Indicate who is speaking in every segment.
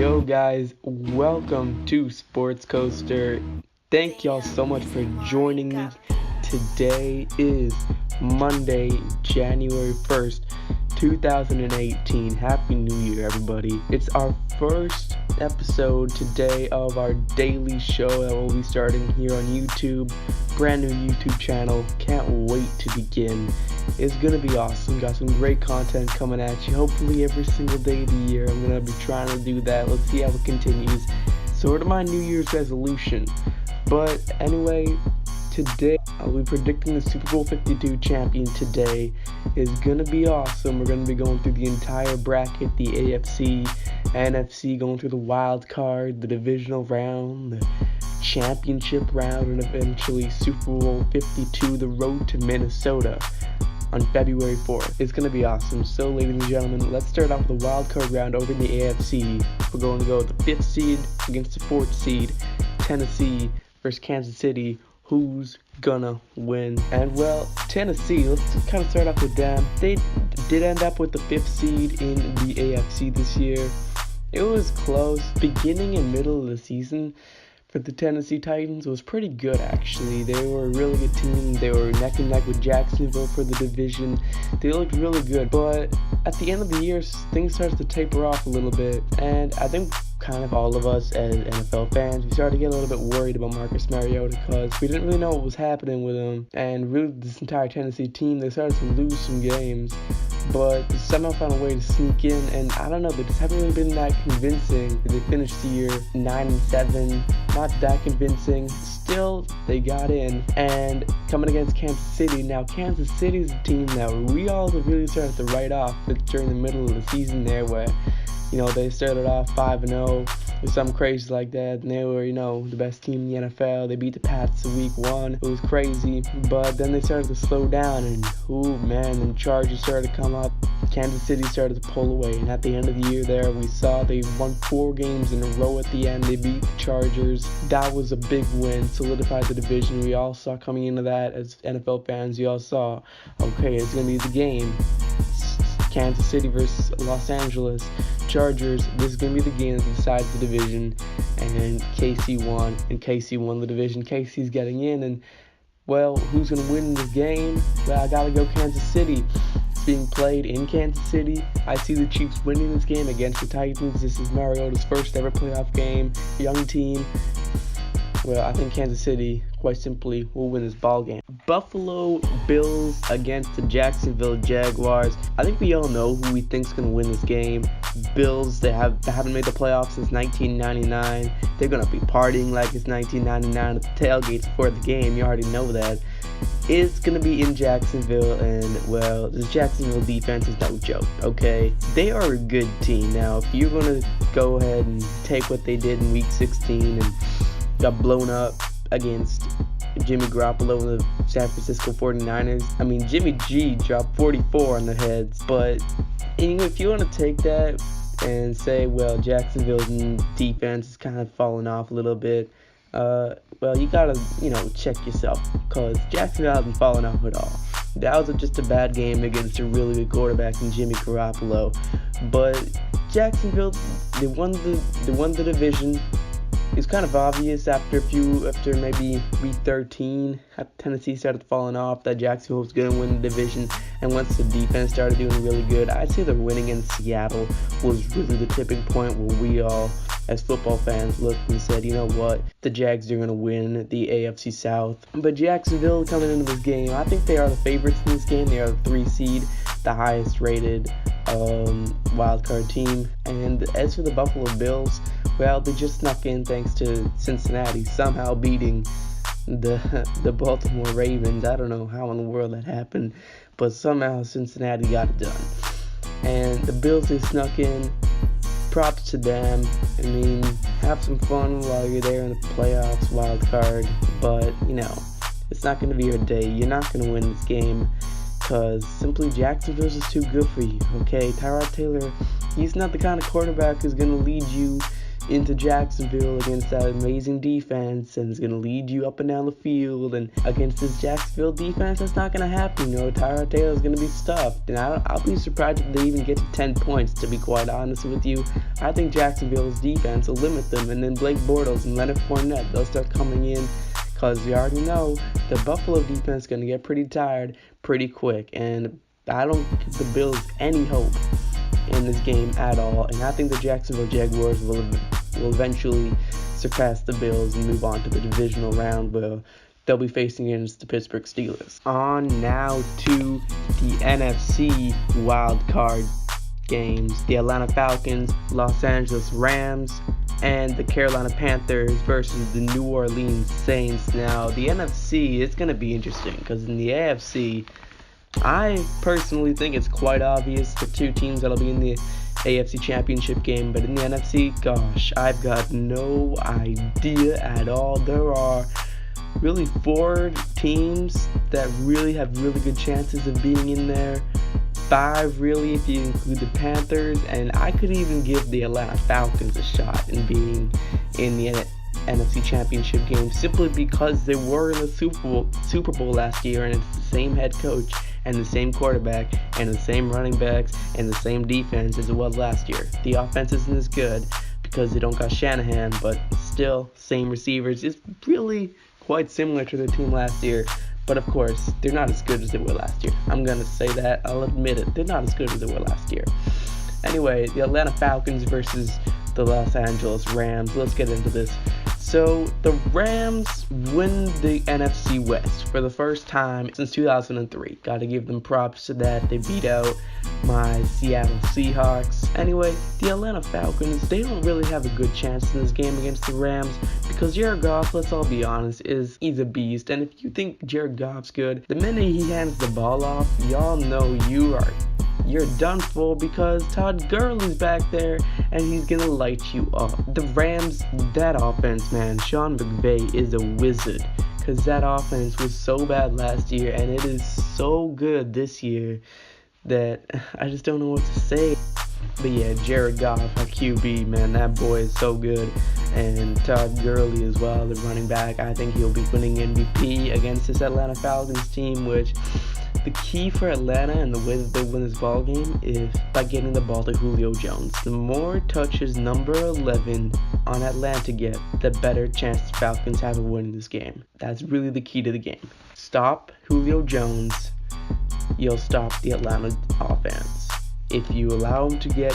Speaker 1: Yo guys, welcome to Sports Coaster. Thank y'all so much for joining me. Today is Monday, January 1st, 2018. Happy New Year, everybody. It's our first episode today of our daily show that will be starting here on YouTube. Brand new YouTube channel. Can't wait to begin. It's gonna be awesome. Got some great content coming at you. Hopefully every single day of the year I'm gonna be trying to do that. Let's see how it continues. Sort of my New Year's resolution. But anyway, today I'll be predicting the Super Bowl 52 champion today. Is gonna be awesome. We're gonna be going through the entire bracket, the AFC, NFC, going through the wild card, the divisional round, the championship round, and eventually Super Bowl 52, the road to Minnesota on February 4th. It's going to be awesome. So, ladies and gentlemen, let's start off with the wild card round over in the AFC. We're going to go with the 5th seed against the 4th seed, Tennessee versus Kansas City. Who's gonna win? And well, Tennessee, let's kind of start off with them. They did end up with the 5th seed in the AFC this year. It was close. Beginning and middle of the season for the Tennessee Titans was pretty good, actually. They were a really good team. They were neck and neck with Jacksonville for the division. They looked really good, but at the end of the year, things started to taper off a little bit, and I think kind of all of us as NFL fans, we started to get a little bit worried about Marcus Mariota because we didn't really know what was happening with him, and really this entire Tennessee team, they started to lose some games, but they somehow found a way to sneak in, and I don't know, they just haven't really been that convincing. They finished the year 9-7, not that convincing. Still, they got in, and coming against Kansas City. Now, Kansas City is a team that we all really started to write off during the middle of the season there, where they started off 5-0 or something crazy like that, and they were, the best team in the NFL. They beat the Pats in week 1. It was crazy, but then they started to slow down, and the Chargers started to come up. Kansas City started to pull away, and at the end of the year there, we saw they won 4 games in a row at the end. They beat the Chargers. That was a big win, solidified the division. We all saw coming into that as NFL fans, we all saw, okay, it's going to be the game. Kansas City versus Los Angeles Chargers. This is going to be the game that decides the division, and KC won the division. KC's getting in, and well, who's going to win this game? Well, I got to go Kansas City. It's being played in Kansas City. I see the Chiefs winning this game against the Titans. This is Mariota's first ever playoff game. Young team. Well, I think Kansas City, quite simply, will win this ball game. Buffalo Bills against the Jacksonville Jaguars. I think we all know who we think is going to win this game. Bills, they haven't made the playoffs since 1999. They're going to be partying like it's 1999 at the tailgates before the game. You already know that. It's going to be in Jacksonville, and, well, this Jacksonville defense is no joke, okay? They are a good team. Now, if you're going to go ahead and take what they did in Week 16 and got blown up against Jimmy Garoppolo and the San Francisco 49ers. I mean, Jimmy G dropped 44 on their heads, but if you want to take that and say, well, Jacksonville's defense is kind of falling off a little bit, well, you gotta, check yourself, because Jacksonville hasn't fallen off at all. That was just a bad game against a really good quarterback in Jimmy Garoppolo, but Jacksonville, they won the division. It's kind of obvious after maybe week 13, Tennessee started falling off, that Jacksonville was going to win the division, and once the defense started doing really good, I'd say the winning in Seattle was really the tipping point where we all, as football fans, looked and said, you know what, the Jags are going to win the AFC South. But Jacksonville coming into this game, I think they are the favorites in this game. They are the 3 seed, the highest rated wildcard team. And as for the Buffalo Bills, well, they just snuck in thanks to Cincinnati somehow beating the Baltimore Ravens. I don't know how in the world that happened, but somehow Cincinnati got it done. And the Bills, they snuck in. Props to them. I mean, have some fun while you're there in the playoffs, wild card. But, it's not going to be your day. You're not going to win this game because simply Jacksonville's just too good for you, okay? Tyrod Taylor, he's not the kind of quarterback who's going to lead you into Jacksonville against that amazing defense and is going to lead you up and down the field. And against this Jacksonville defense, that's not going to happen. Tyrod Taylor is going to be stuffed. And I'll be surprised if they even get to 10 points, to be quite honest with you. I think Jacksonville's defense will limit them. And then Blake Bortles and Leonard Fournette, they'll start coming in. Because you already know the Buffalo defense is going to get pretty tired pretty quick. And I don't give the Bills any hope in this game at all. And I think the Jacksonville Jaguars will eventually surpass the Bills and move on to the divisional round where they'll be facing against the Pittsburgh Steelers. On now to the NFC wildcard games. The Atlanta Falcons, Los Angeles Rams, and the Carolina Panthers versus the New Orleans Saints. Now, the NFC is going to be interesting because in the AFC, I personally think it's quite obvious the two teams that'll be in the AFC Championship game. But in the NFC, gosh, I've got no idea at all. There are really 4 teams that really have really good chances of being in there. 5 really if you include the Panthers, and I could even give the Atlanta Falcons a shot in being in the NFC Championship game simply because they were in the Super Bowl last year, and it's the same head coach and the same quarterback and the same running backs and the same defense as it was last year. The offense isn't as good because they don't got Shanahan, but still same receivers. It's really quite similar to their team last year. But of course, they're not as good as they were last year. I'm going to say that. I'll admit it. They're not as good as they were last year. Anyway, the Atlanta Falcons versus the Los Angeles Rams. Let's get into this. So, the Rams win the NFC West for the first time since 2003. Gotta give them props to that. They beat out my Seattle Seahawks. Anyway, the Atlanta Falcons, they don't really have a good chance in this game against the Rams because Jared Goff, let's all be honest, he's a beast. And if you think Jared Goff's good, the minute he hands the ball off, y'all know you're done for because Todd Gurley's back there and he's gonna light you up. The Rams, that offense, man, Sean McVay is a wizard because that offense was so bad last year and it is so good this year that I just don't know what to say. But yeah, Jared Goff, our QB, man, that boy is so good. And Todd Gurley as well, the running back. I think he'll be winning MVP against this Atlanta Falcons team, which the key for Atlanta and the way that they win this ball game is by getting the ball to Julio Jones. The more touches number 11 on Atlanta get, the better chance the Falcons have of winning this game. That's really the key to the game. Stop Julio Jones, you'll stop the Atlanta offense. If you allow him to get,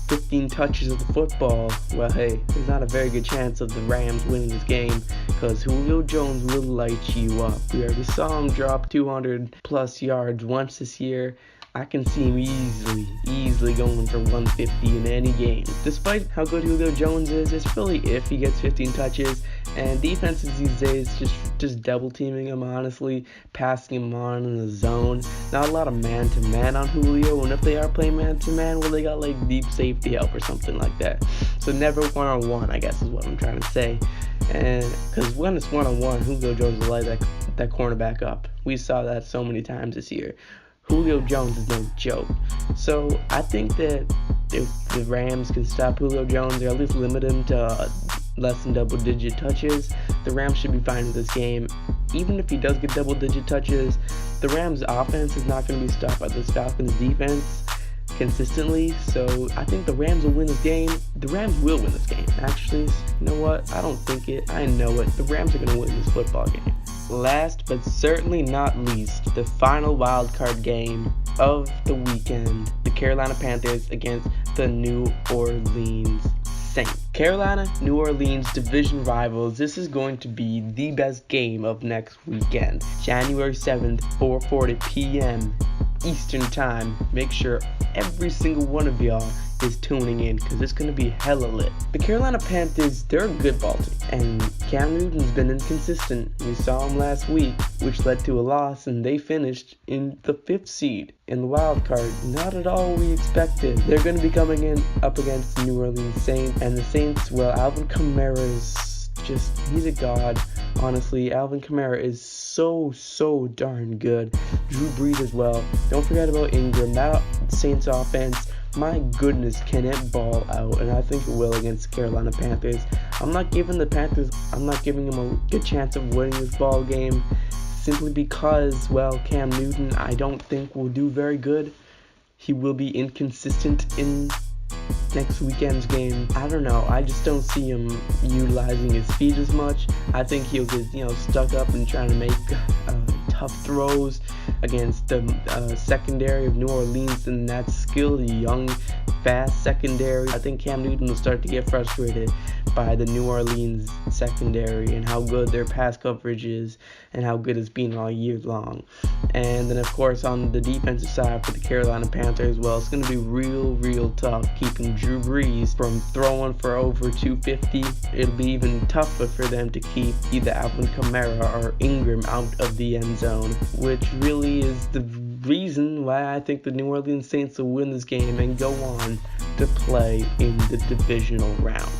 Speaker 1: 15 touches of the football, well, hey, there's not a very good chance of the Rams winning this game because Julio Jones will light you up. We already saw him drop 200 plus yards once this year. I can see him easily going for 150 in any game. Despite how good Julio Jones is, it's really if he gets 15 touches. And defenses these days just double teaming him, honestly, passing him on in the zone. Not a lot of man-to-man on Julio, and if they are playing man-to-man, well, they got like deep safety help or something like that. So never one-on-one, I guess is what I'm trying to say. And because when it's one-on-one, Julio Jones will light that cornerback up. We saw that so many times this year. Julio Jones is no joke. So I think that if the Rams can stop Julio Jones or at least limit him to less than double-digit touches, the Rams should be fine with this game. Even if he does get double-digit touches, the Rams' offense is not going to be stopped by this Falcons' defense consistently. So I think the Rams will win this game. The Rams will win this game. Actually, you know what? I don't think it. I know it. The Rams are going to win this football game. Last but certainly not least, the final wildcard game of the weekend, the Carolina Panthers against the New Orleans Saints. Carolina, New Orleans division rivals. This is going to be the best game of next weekend. January 7th, 4:40 p.m. Eastern Time. Make sure every single one of y'all is tuning in because it's going to be hella lit. The Carolina Panthers, they're a good ball team, and Cam Newton's been inconsistent. We saw him last week, which led to a loss, and they finished in the 5th seed in the wild card. Not at all what we expected. They're going to be coming in up against the New Orleans Saints, and the Saints, well, Alvin Kamara is he's a god. Honestly, Alvin Kamara is so darn good. Drew Brees as well. Don't forget about Ingram. That Saints offense my goodness, can it ball out, and I think it will against the Carolina Panthers. I'm not giving them a good chance of winning this ball game, simply because, well, Cam Newton, I don't think will do very good. He will be inconsistent in next weekend's game. I don't know. I just don't see him utilizing his speed as much. I think he'll get, stuck up and trying to make tough throws against the secondary of New Orleans, and that skilled, young, fast secondary. I think Cam Newton will start to get frustrated by the New Orleans secondary and how good their pass coverage is and how good it's been all year long. And then, of course, on the defensive side for the Carolina Panthers, well, it's going to be real tough keeping Drew Brees from throwing for over 250. It'll be even tougher for them to keep either Alvin Kamara or Ingram out of the end zone, which really is the reason why I think the New Orleans Saints will win this game and go on to play in the divisional round.